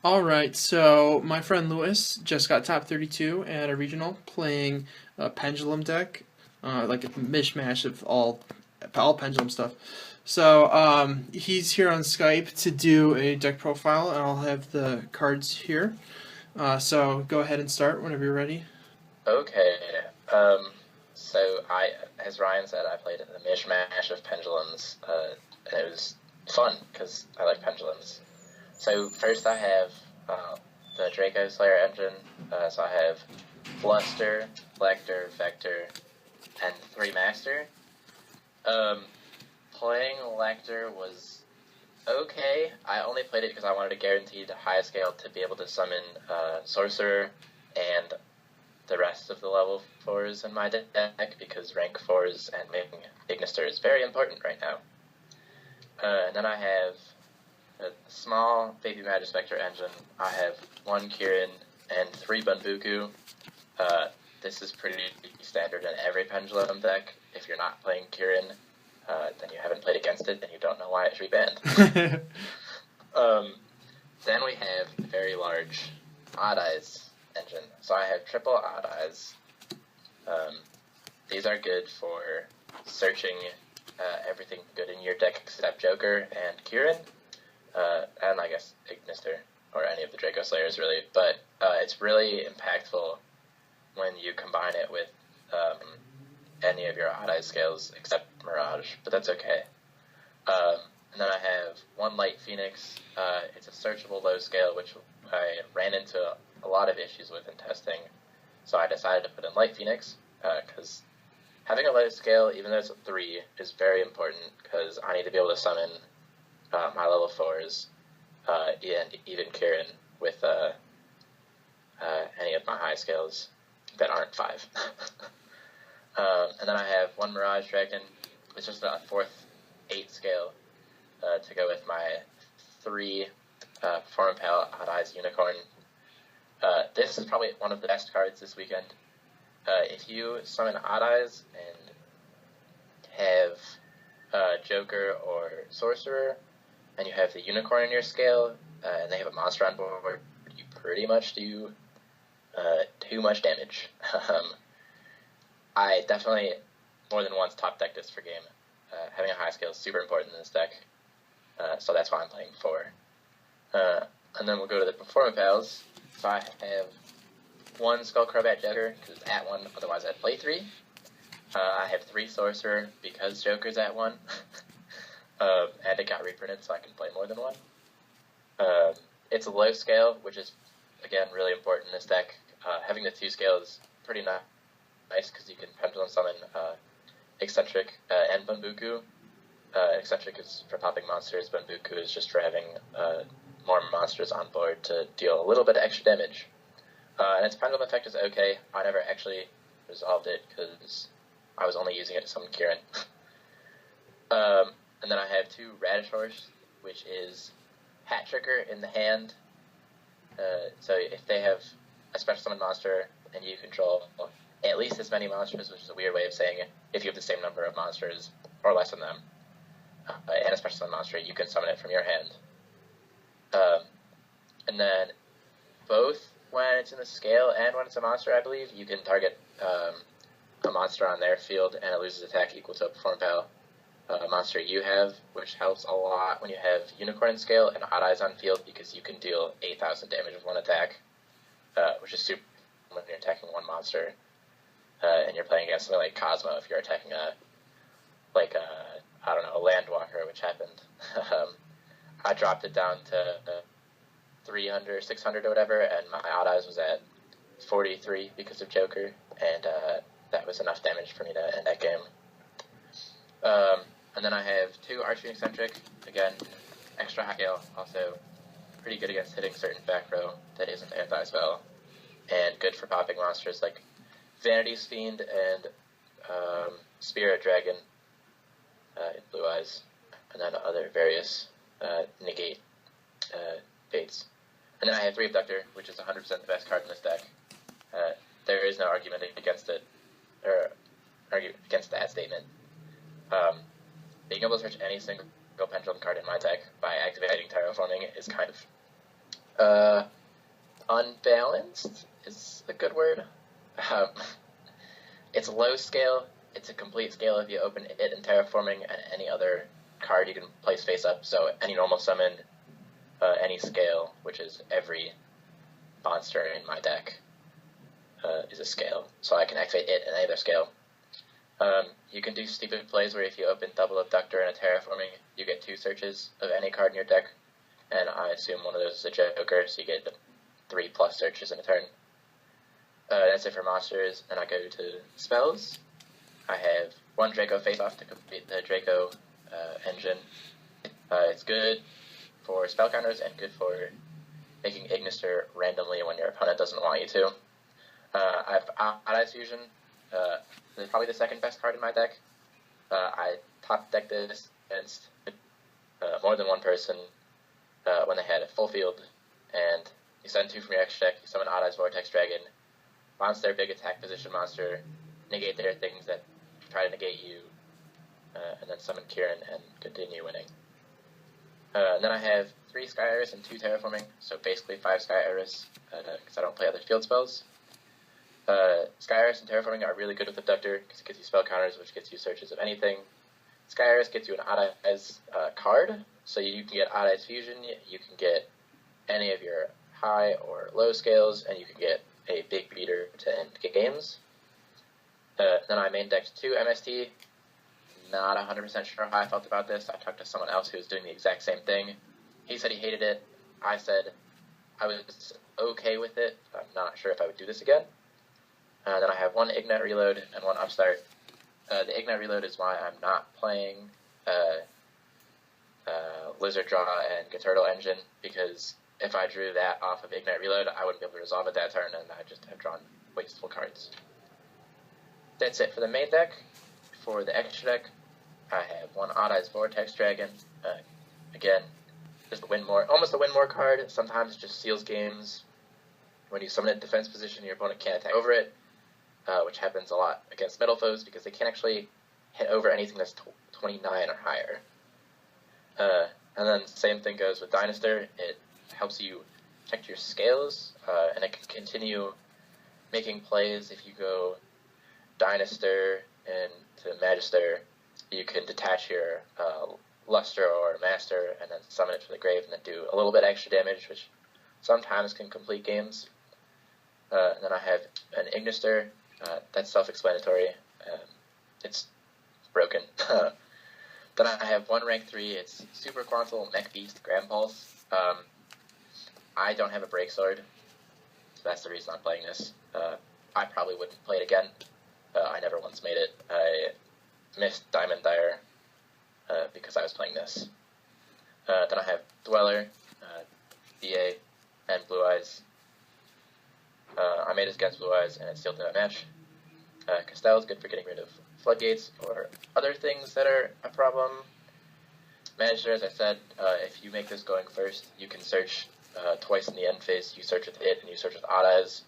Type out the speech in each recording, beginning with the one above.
All right, so my friend Louis just got top 32 at a regional playing a Pendulum deck, like a mishmash of all Pendulum stuff. So he's here on Skype to do a deck profile, and I'll have the cards here. So go ahead and start whenever you're ready. Okay. As Ryan said, I played a mishmash of pendulums, and it was fun because I like pendulums. So first I have the Draco Slayer engine. So I have Bluster, Lector, Vector, and 3 Master. Um, Playing Lector was okay. I only played it because I wanted a guaranteed high scale to be able to summon Sorcerer and the rest of the level 4s in my deck because rank 4s and making Ignister is very important right now. And then I have a small baby Majespecter engine. I have 1 Kirin and 3 Bunbuku. This is pretty standard in every Pendulum deck. If you're not playing Kirin, then you haven't played against it and you don't know why it should be banned. Then we have a very large Odd Eyes engine. So I have triple Odd Eyes. These are good for searching everything good in your deck except Joker and Kirin, and I guess Ignister, or any of the Draco Slayers really, but it's really impactful when you combine it with any of your Odd Eyes scales except Mirage, but that's okay. And then I have 1 Light Phoenix. It's a searchable low scale, which I ran into a lot of issues with in testing, so I decided to put in Light Phoenix, because having a low scale, even though it's a 3, is very important, because I need to be able to summon my level 4s, and even Kirin with any of my high scales that aren't 5. And then I have 1 Mirage Dragon. It's just a 4th 8 scale to go with my 3 Performapals Odd Eyes Unicorn. This is probably one of the best cards this weekend. If you summon Odd Eyes and have Joker or Sorcerer, and you have the Unicorn in your scale, and they have a monster on board, you pretty much do too much damage. I definitely more than once top decked this for game. Having a high scale is super important in this deck, so that's why I'm playing 4. And then we'll go to the Performapals. So I have 1 Skullcrobat Joker, because it's at 1, otherwise I'd play 3. I have 3 Sorcerer, because Joker's at 1. And it got reprinted, so I can play more than 1. It's a low scale, which is, again, really important in this deck. Having the 2 scale is pretty nice, because you can Pendulum summon Eccentric and Bunbuku. Eccentric is for popping monsters, Bunbuku is just for having more monsters on board to deal a little bit of extra damage. And its Pendulum effect is okay. I never actually resolved it, because I was only using it to summon Kirin. And then I have 2 Radish Horse, which is Hat Tricker in the hand. So if they have a special summon monster and you control at least as many monsters, which is a weird way of saying it, if you have the same number of monsters or less than them, and a special summon monster, you can summon it from your hand. And then both when it's in the scale and when it's a monster, I believe, you can target a monster on their field and it loses attack equal to a Performapal monster you have, which helps a lot when you have Unicorn scale and Odd Eyes on field, because you can deal 8,000 damage with 1 attack, which is super when you're attacking 1 monster, and you're playing against something like Cosmo if you're attacking a Landwalker, which happened. I dropped it down to 300, 600 or whatever, and my Odd Eyes was at 43 because of Joker, and that was enough damage for me to end that game. And then I have 2 Arching Eccentric, again, extra high scale, also pretty good against hitting certain back row that isn't anti-spell, and good for popping monsters like Vanity's Fiend and Spirit Dragon in Blue Eyes, and then other various negate baits. And then I have 3 Abductor, which is 100% the best card in this deck. There is no argument against it, or argue against that statement. Being able to search any single Pendulum card in my deck by activating Terraforming is kind of Unbalanced is a good word. Um, it's low scale. It's a complete scale if you open it in Terraforming and any other card you can place face up. So any normal summon, any scale, which is every monster in my deck, is a scale. So I can activate it in any other scale. You can do stupid plays where if you open double Abductor and a Terraforming, you get 2 searches of any card in your deck. And I assume one of those is a Joker, so you get 3+ searches in a turn. That's it for monsters, and I go to spells. I have 1 Draco face-off to complete the Draco engine. It's good for spell counters and good for making Ignister randomly when your opponent doesn't want you to. I have Odd-Eyes Fusion. This is probably the second best card in my deck. I top decked this against more than one person when they had a full field, and you send 2 from your extra deck, you summon Odd-Eyes Vortex Dragon, bounce their big attack position monster, negate their things that try to negate you, and then summon Kieran and continue winning. And then I have 3 Sky Iris and 2 Terraforming, so basically 5 Sky Iris, because I don't play other field spells. Sky Iris and Terraforming are really good with Abductor, because it gives you spell counters, which gets you searches of anything. Sky Iris gets you an Odd-Eyes card, so you can get Odd-Eyes Fusion, you can get any of your high or low scales, and you can get a big beater to end games. Then I main decked 2 MST. Not 100% sure how I felt about this. I talked to someone else who was doing the exact same thing. He said he hated it. I said I was okay with it. I'm not sure if I would do this again. Then I have 1 Ignite Reload and 1 Upstart. The Ignite Reload is why I'm not playing Lizard Draw and Gaturtle Engine, because if I drew that off of Ignite Reload, I wouldn't be able to resolve it that turn, and I just have drawn wasteful cards. That's it for the main deck. For the extra deck, I have 1 Odd-Eyes Vortex Dragon. Again, just almost a win more card. Sometimes it just seals games. When you summon it in defense position, your opponent can't attack over it, which happens a lot against metal foes because they can't actually hit over anything that's 29 or higher. And then same thing goes with Dynaster. It helps you protect your scales, and it can continue making plays. If you go Dynaster into Magister, you can detach your Luster or Master and then summon it to the grave and then do a little bit extra damage, which sometimes can complete games. And then I have an Ignister. That's self-explanatory. It's broken. Then I have 1 rank 3. It's Super Quantal Mech Beast Grand Pulse. I don't have a Break Sword, so that's the reason I'm playing this. I probably wouldn't play it again. I never once made it. I missed Diamond Dire because I was playing this. Then I have Dweller, DA, and Blue Eyes. I made it against Blue Eyes, and it still didn't match. Castell is good for getting rid of floodgates or other things that are a problem. Manager, as I said, if you make this going first, you can search twice in the end phase. You search with it, and you search with Odd-Eyes,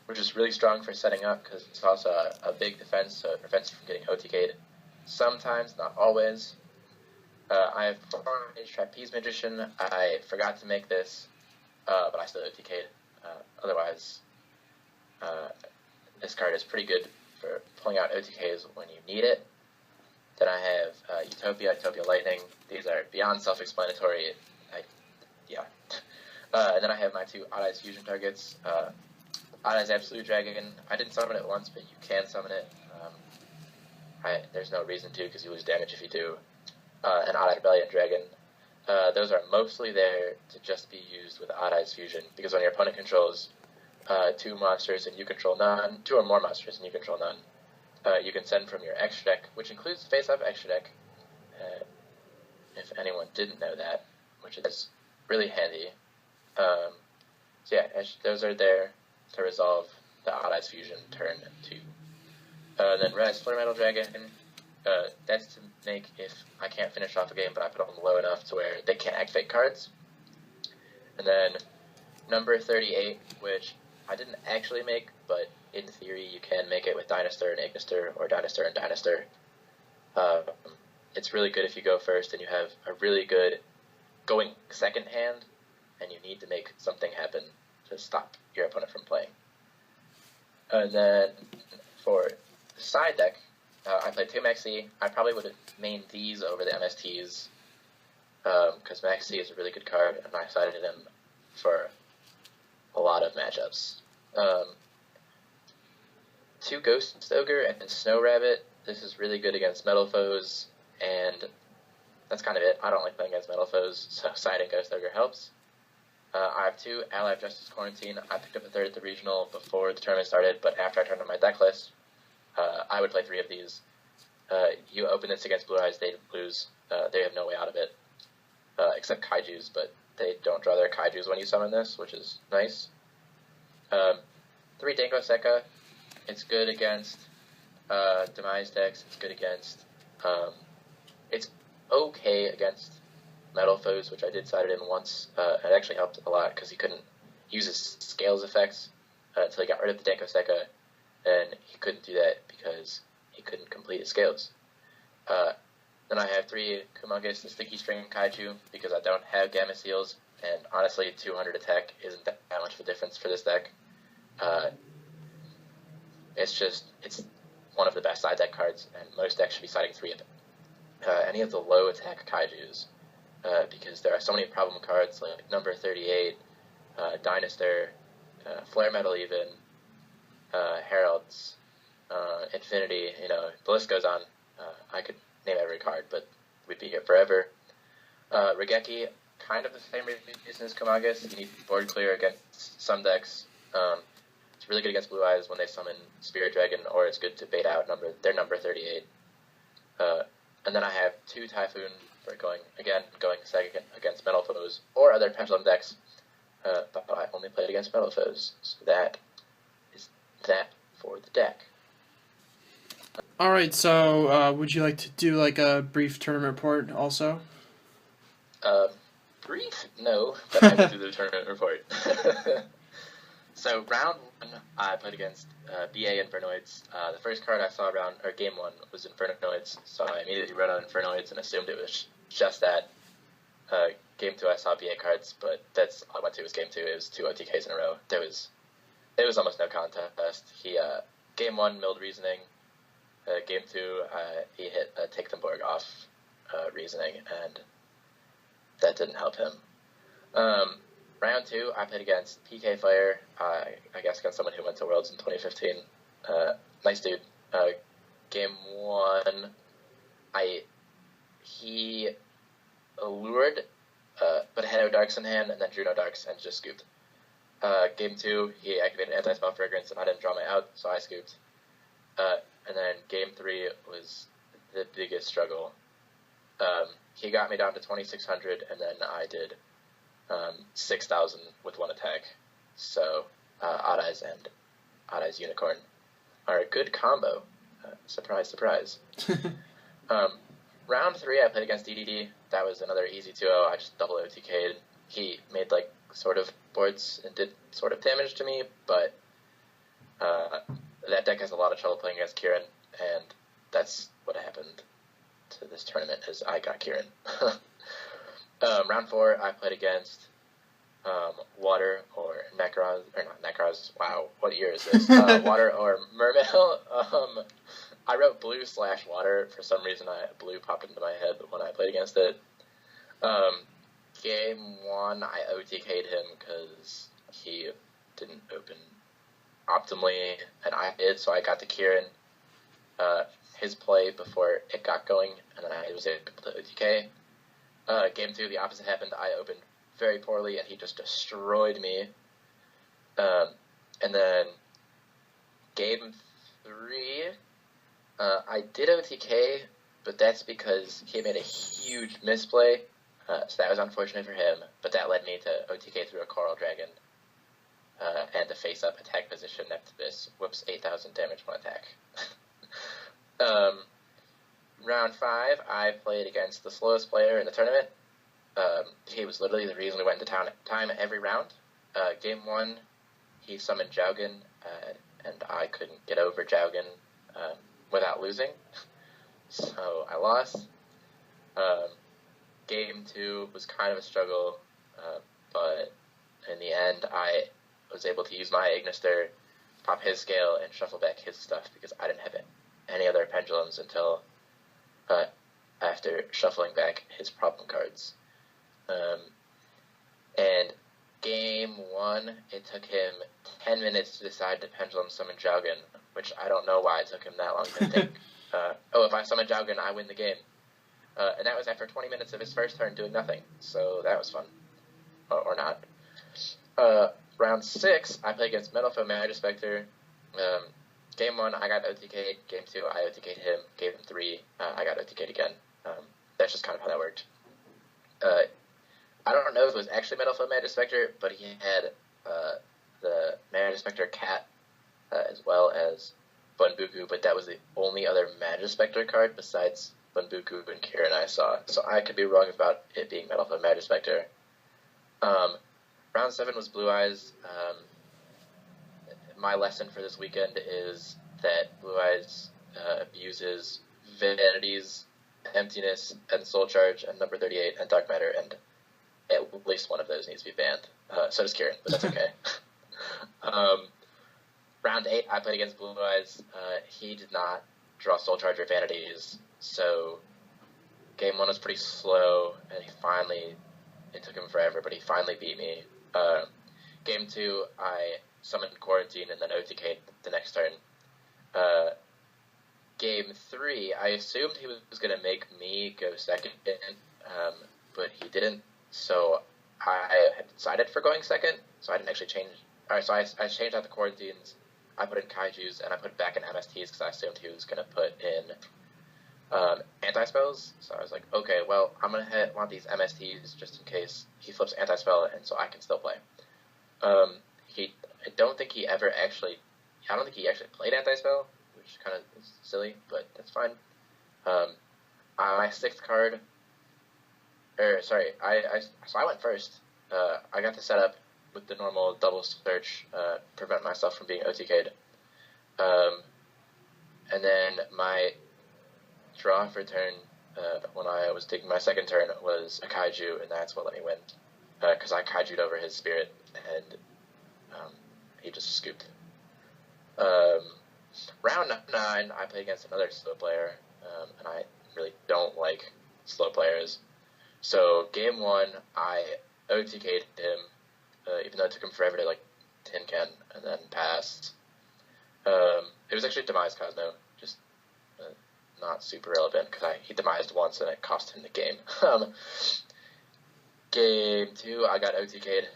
which is really strong for setting up because it's also a big defense, so it prevents you from getting OTK'd. Sometimes, not always. I have Trapeze Magician. I forgot to make this, but I still OTK'd. Otherwise, this card is pretty good for pulling out OTKs when you need it. Then I have Utopia Lightning. These are beyond self-explanatory. And then I have my 2 Odd-Eyes Fusion targets. Odd-Eyes Absolute Dragon. I didn't summon it once, but you can summon it. There's no reason to, because you lose damage if you do. And Odd-Eyes Rebellion Dragon. Those are mostly there to just be used with Odd-Eyes Fusion, because when your opponent controls 2 monsters and you control none, 2 or more monsters and you control none, you can send from your extra deck, which includes the face-up extra deck, if anyone didn't know that, which is really handy. So yeah, those are there to resolve the Odd-Eyes Fusion turn 2. Then Red Eyes Flare Metal Dragon, that's to make if I can't finish off a game, but I put them low enough to where they can't activate cards. And then number 38, which I didn't actually make, but in theory you can make it with Dynaster and Ignister, or Dynaster and Dynaster. It's really good if you go first and you have a really good going second hand, and you need to make something happen to stop your opponent from playing. And then for the side deck, I played 2 Maxi. I probably would have mained these over the MSTs, because Maxi is a really good card, and I sided him for a lot of matchups. 2 Ghost Ogre and Snow Rabbit. This is really good against metal foes, and that's kind of it. I don't like playing against metal foes, so siding Ghost Ogre helps. I have 2 Ally of Justice Quarantine. I picked up a 3rd at the regional before the tournament started, but after I turned on my deck list, I would play 3 of these. You open this against Blue Eyes, they lose. They have no way out of it, except Kaijus, but they don't draw their Kaijus when you summon this, which is nice. 3 Dango Sekka. It's good against Demise decks. It's good against... it's okay against metal foes, which I did side it in once. It actually helped a lot because he couldn't use his Scales effects until he got rid of the Dango Sekka, and he couldn't do that because he couldn't complete his Scales. Then I have 3 Kumongus, the Sticky String Kaiju, because I don't have Gamma Seals, and honestly 200 attack isn't that much of a difference for this deck. It's one of the best side deck cards, and most decks should be siding 3 of it. Any of the low attack Kaijus, because there are so many problem cards like number 38, Dynaster, Flare Metal even, Heralds, Infinity, the list goes on. I could name every card, but we'd be here forever. Regeki, kind of the same reason as Kumagus. You need board clear against some decks. It's really good against Blue Eyes when they summon Spirit Dragon, or it's good to bait out their number 38. And then I have 2 Typhoon for going second against metal foes or other Pendulum decks, but I only played against metal foes, so that is that for the deck. Alright, so would you like to do like a brief tournament report also? Brief? No, but I will do the tournament report. So round 1, I played against BA Infernoids. The first card I saw game 1 was Infernoids, so I immediately wrote out Infernoids and assumed it was just that. Game 2 I saw BA cards, but that's all I went to was game 2. It was 2 OTKs in a row. It was almost no contest. Game 1 milled Reasoning. Game 2 he hit Take Them Borg off Reasoning, and that didn't help him. Round 2, I played against PK Fire, I guess against someone who went to Worlds in 2015. Nice dude. Game 1, he allured, but had no darks in hand, and then drew no darks and just scooped. Game 2, he activated Anti-Spell Fragrance, and I didn't draw my out, so I scooped. And then game 3 was the biggest struggle. He got me down to 2,600, and then I did 6,000 with 1 attack. So Odd Eyes and Odd Eyes Unicorn are a good combo. Surprise, surprise. Round 3, I played against DDD. That was another easy 2-0. I just double OTK'd. He made sort of boards and did sort of damage to me, but that deck has a lot of trouble playing against Kieran, and that's what happened to this tournament, is I got Kieran. Round 4, I played against Water or Necroz, or not Necroz, wow, what year is this? Water or Mermail. I wrote blue/water. For some reason, blue popped into my head when I played against it. Game 1, I OTK'd him because he didn't open optimally, and I did, so I got to Kieran his play before it got going, and then I was able to OTK. Game 2, the opposite happened. I opened very poorly, and he just destroyed me. And then game 3, I did OTK, but that's because he made a huge misplay, so that was unfortunate for him, but that led me to OTK through a Coral Dragon, and the face-up attack position Neptibus. Whoops, 8,000 damage, 1 attack. Round 5, I played against the slowest player in the tournament. He was literally the reason we went into time every round. Game 1, he summoned Jaugen, and I couldn't get over Jaugen without losing, so I lost. Game 2 was kind of a struggle. but in the end, I was able to use my Ignister, pop his scale, and shuffle back his stuff because I didn't have any other pendulums until after shuffling back his problem cards. And game 1, it took him 10 minutes to decide to pendulum summon Jaugen, which I don't know why it took him that long to think. If I summon Jaugen, I win the game. And that was after 20 minutes of his first turn doing nothing, so that was fun. Or not. Round 6, I played against Metalfoe Majespecter. Game 1, I got OTK'd. Game 2, I OTK'd him. Game 3, I got OTK'd again. That's just kind of how that worked. I don't know if it was actually Metalfoe Majespecter, but he had the Majespecter Cat as well as Bunbuku, but that was the only other Majespecter card besides Bunbuku and Kieran I saw. So I could be wrong about it being Metalfoe Majespecter. Round 7 was Blue Eyes. My lesson for this weekend is that Blue Eyes abuses Vanities, Emptiness, and Soul Charge, and number 38, and Dark Matter, and at least one of those needs to be banned. So does Kieran, but that's okay. Round 8, I played against Blue Eyes. He did not draw Soul Charge or Vanities, so game 1 was pretty slow, and it took him forever, but he finally beat me. Game 2, I summoned Quarantine and then OTK'd the next turn. Game 3, I assumed he was going to make me go second, but he didn't, so I had decided for going second, so I didn't actually change. Alright, so I changed out the Quarantines, I put in Kaijus, and I put back in MSTs because I assumed he was going to put in anti-spells, so I was like, okay, well, I'm going to want these MSTs just in case he flips anti-spell, and so I can still play. I don't think he actually played anti-spell, which kind of is silly, but that's fine. My 6th card, so I went first. I got to set up with the normal double search, prevent myself from being OTK'd. And then my draw for turn, when I was taking my second turn, was a Kaiju, and that's what let me win. Because I Kaiju'd over his spirit, and he just scooped. Round 9, I played against another slow player, and I really don't like slow players. So game 1, I OTK'd him, even though it took him forever to tin can, and then passed. It was actually Demise Cosmo, just not super relevant because he demised once and it cost him the game. Game 2, I got OTK'd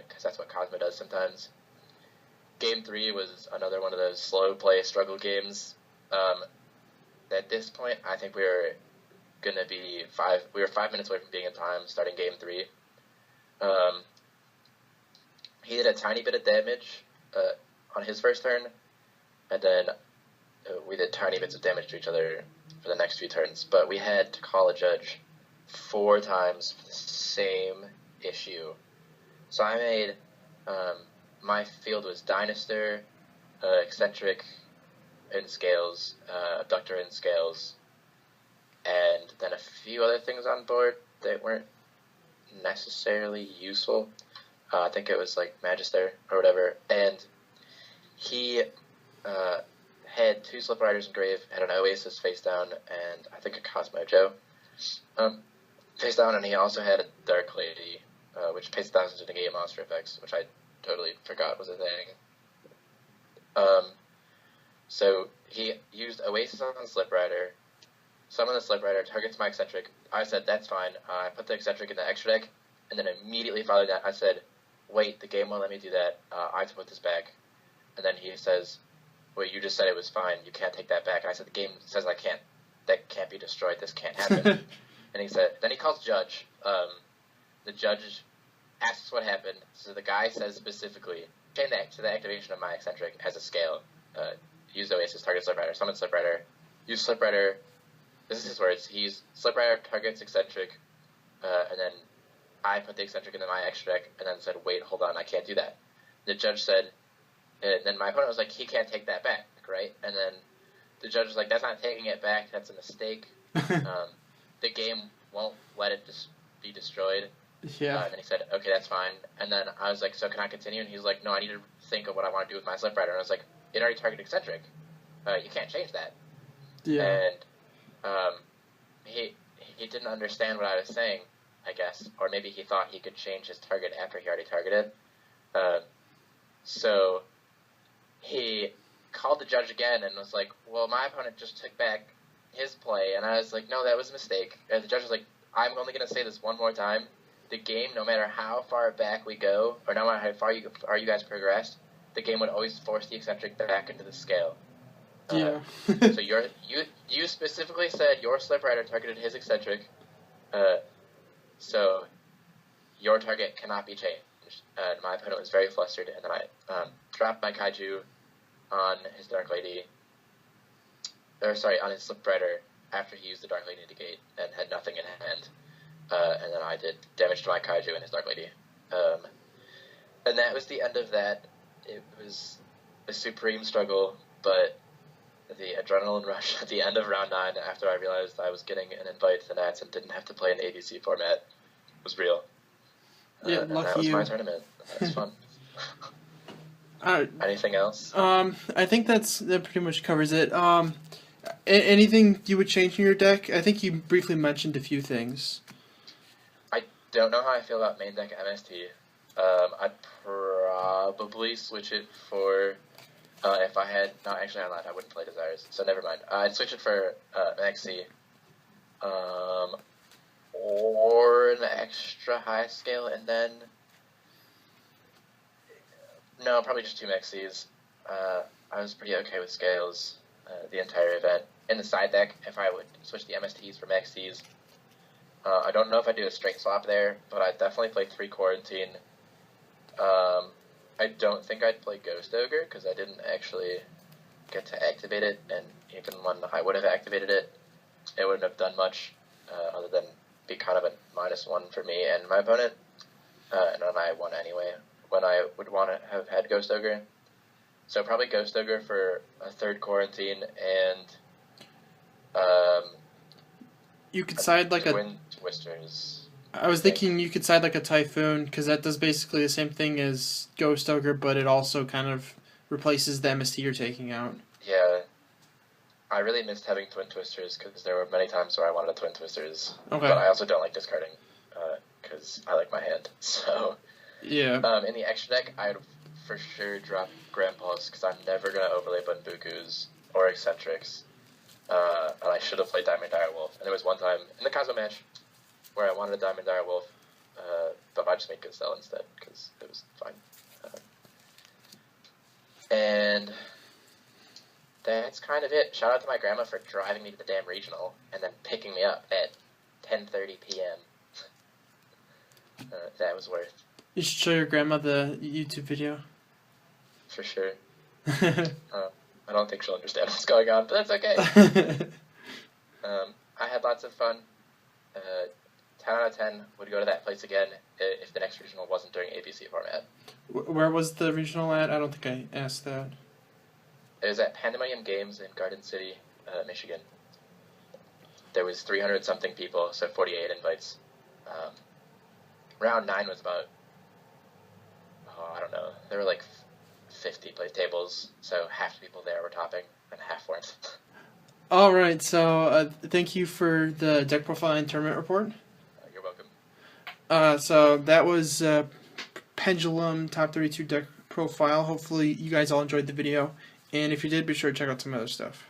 because that's what Cosmo does sometimes. Game 3 was another one of those slow play struggle games. At this point, I think we were 5 minutes away from being in time starting game 3. He did a tiny bit of damage on his first turn, and then we did tiny bits of damage to each other for the next few turns, but we had to call a judge 4 times for the same issue. So I made, my field was Dynaster, Eccentric in Scales, Abductor in Scales, and then a few other things on board that weren't necessarily useful. I think it was Magister or whatever, and he had 2 Slip Riders in Grave, had an Oasis face down, and I think a Cosmo Joe face down, and he also had a Dark Lady, which pays 1,000 to negate monster effects, which I totally forgot was a thing. So he used Oasis on the Slip Rider, summoned the Slip Rider, targets my Eccentric. I said, that's fine. I put the Eccentric in the extra deck, and then immediately following that, I said, wait, the game won't let me do that. I have to put this back. And then he says, well, you just said it was fine. You can't take that back. And I said, the game says I can't. That can't be destroyed. This can't happen. And he said, then he calls Judge. The judge asks what happened. So the guy says specifically, chain that to the activation of my Eccentric as a scale. Use Oasis, target Slip Rider, summon Slip Rider, use Slip Rider. This is his words. He's Slip Rider, targets Eccentric, and then I put the Eccentric into my extra deck, and then said, wait, hold on, I can't do that. The judge said, and then my opponent was like, he can't take that back, right? And then the judge was like, that's not taking it back, that's a mistake. The game won't let it be destroyed. Yeah. And then he said, okay, that's fine. And then I was like, so can I continue? And he was like, no, I need to think of what I want to do with my slip rider. And I was like, it already targeted eccentric. You can't change that. Yeah. And um, he didn't understand what I was saying, I guess, or maybe he thought he could change his target after he already targeted. So he called the judge again and was like, well, my opponent just took back his play. And I was like, no, that was a mistake. And the judge was like, I'm only going to say this one more time. The game, no matter how far back we go, or no matter how far you guys progressed, the game would always force the eccentric back into the scale. Yeah. So you specifically said your slip rider targeted his eccentric, so your target cannot be changed. My opponent was very flustered, and then I dropped my kaiju on his Dark Lady, on his slip rider after he used the Dark Lady negate and had nothing in hand. And then I did damage to my kaiju and his Dark Lady. And that was the end of that. It was a supreme struggle, but the adrenaline rush at the end of round 9 after I realized I was getting an invite to the Nats and didn't have to play an ABC format was real. Yeah, and lucky that was you. my tournament. That was fun. Anything else? I think that pretty much covers it. Anything you would change in your deck? I think you briefly mentioned a few things. I don't know how I feel about main deck MST. I'd probably switch it for, if I had, no, actually I lied, I wouldn't play Desires, so never mind. I'd switch it for Maxi, or an extra high scale, and then, no, probably just 2 Maxis. I was pretty okay with scales the entire event. In the side deck, if I would switch the MSTs for Maxis, I don't know if I'd do a straight swap there, but I'd definitely play 3 Quarantine. I don't think I'd play Ghost Ogre, because I didn't actually get to activate it, and even when I would have activated it, it wouldn't have done much, other than be kind of a -1 for me and my opponent, and then I won anyway, when I would want to have had Ghost Ogre. So probably Ghost Ogre for a 3rd Quarantine, and you could side like Twin Twisters. I was thinking you could side like a Typhoon, because that does basically the same thing as Ghost Ogre, but it also kind of replaces the MST you're taking out. Yeah. I really missed having Twin Twisters, because there were many times where I wanted a Twin Twisters. Okay. But I also don't like discarding, because I like my hand. So, yeah. In the extra deck, I would for sure drop Grandpa's, because I'm never going to overlay Bunbukus or Eccentrics. And I should have played Diamond Dire Wolf. And there was one time in the Cosmo match where I wanted a Diamond Dire Wolf, but I just made Gazelle instead, because it was fine. And that's kind of it. Shout out to my grandma for driving me to the damn regional and then picking me up at 10:30 p.m. That was worth. You should show your grandma the YouTube video. For sure. I don't think she'll understand what's going on, but that's okay. I had lots of fun. 10 out of 10 would go to that place again if the next regional wasn't during ABC format. Where was the regional at? I don't think I asked that. It was at Pandemonium Games in Garden City, Michigan. There was 300-something people, so 48 invites. Round 9 was about, I don't know, there were like 50 play tables, so half the people there were topping, and half weren't. Alright, so thank you for the deck profile and tournament report. You're welcome. So that was Pendulum Top 32 deck profile. Hopefully you guys all enjoyed the video, and if you did, be sure to check out some other stuff.